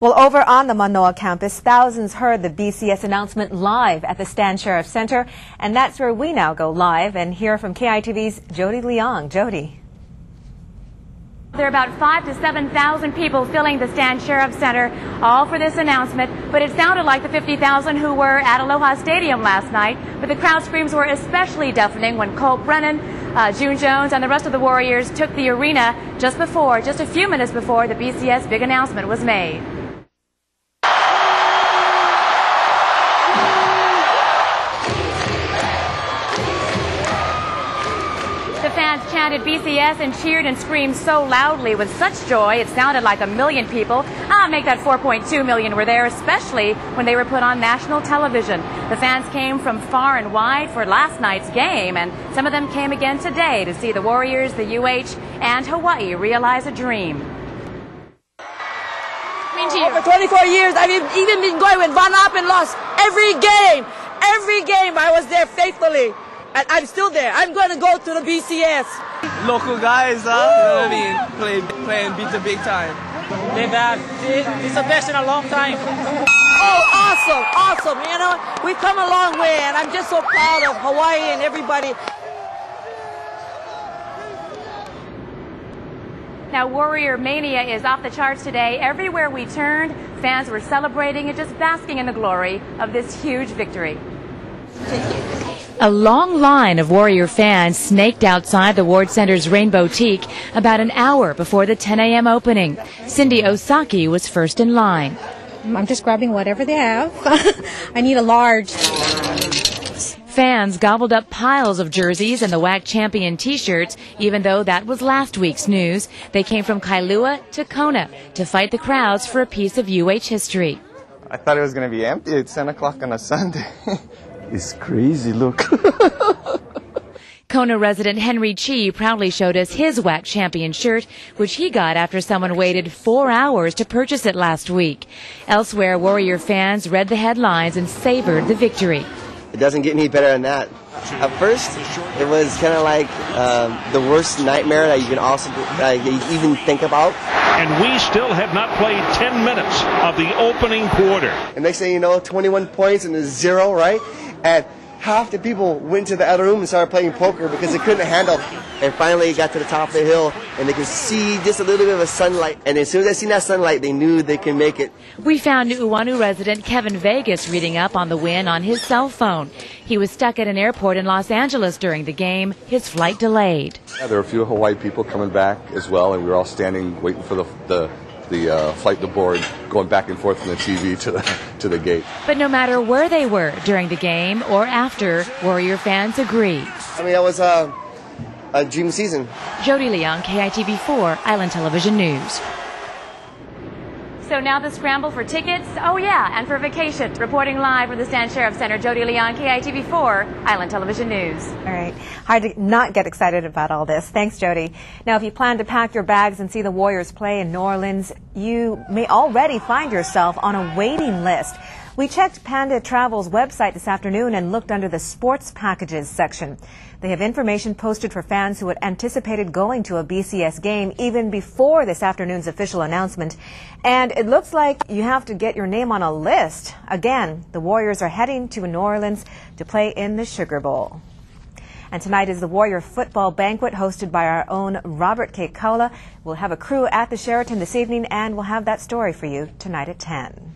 Well, over on the Manoa campus, thousands heard the BCS announcement live at the Stan Sheriff Center, and that's where we now go live and hear from KITV's Jody Leong. Jody. There are about 5,000 to 7,000 people filling the Stan Sheriff Center, all for this announcement, but it sounded like the 50,000 who were at Aloha Stadium last night. But the crowd screams were especially deafening when Colt Brennan, June Jones, and the rest of the Warriors took the arena just a few minutes before the BCS big announcement was made. The fans chanted BCS and cheered and screamed so loudly with such joy it sounded like 1 million people. Make that 4.2 million were there, especially when they were put on national television. The fans came from far and wide for last night's game, and some of them came again today to see the Warriors, the UH, and Hawaii realize a dream. For 24 years, I've even been going when Von Appen lost every game. Every game I was there faithfully. And I'm still there. I'm going to go to the BCS. Local guys, you know what I mean? Playing beat the big time. It's the best in a long time. Oh, awesome. You know, we've come a long way, and I'm just so proud of Hawaii and everybody. Now, Warrior Mania is off the charts today. Everywhere we turned, fans were celebrating and just basking in the glory of this huge victory. A long line of Warrior fans snaked outside the Ward Center's Rainbow Teak about an hour before the 10 a.m. opening. Cindy Osaki was first in line. I'm just grabbing whatever they have. I need a large. Fans gobbled up piles of jerseys and the WAC champion T-shirts, even though that was last week's news. They came from Kailua to Kona to fight the crowds for a piece of UH history. I thought it was going to be empty. It's 10 o'clock on a Sunday. It's crazy, look. Kona resident Henry Chi proudly showed us his WAC champion shirt, which he got after someone waited 4 hours to purchase it last week. Elsewhere, Warrior fans read the headlines and savored the victory. It doesn't get any better than that. At first, it was kind of like the worst nightmare that you can also even think about. And we still have not played 10 minutes of the opening quarter. And next thing you know, 21 points and a 0, right? And half the people went to the other room and started playing poker because they couldn't handle it. And finally got to the top of the hill and they could see just a little bit of a sunlight. And as soon as they seen that sunlight, they knew they could make it. We found Nu'uanu resident Kevin Vegas reading up on the win on his cell phone. He was stuck at an airport in Los Angeles during the game, his flight delayed. Yeah, there were a few Hawaii people coming back as well, and we were all standing waiting for the flight to board, going back and forth from the TV to the gate. But no matter where they were during the game or after, Warrior fans agree. I mean, that was a dream season. Jody Leong, KITV4, Island Television News. So now the scramble for tickets, and for vacation. Reporting live from the Stan Sheriff Center, Jody Leong, KITV4, Island Television News. All right. Hard to not get excited about all this. Thanks, Jody. Now, if you plan to pack your bags and see the Warriors play in New Orleans, you may already find yourself on a waiting list. We checked Panda Travel's website this afternoon and looked under the sports packages section. They have information posted for fans who had anticipated going to a BCS game even before this afternoon's official announcement. And it looks like you have to get your name on a list. Again, the Warriors are heading to New Orleans to play in the Sugar Bowl. And tonight is the Warrior football banquet hosted by our own Robert K. Kaula. We'll have a crew at the Sheraton this evening, and we'll have that story for you tonight at 10.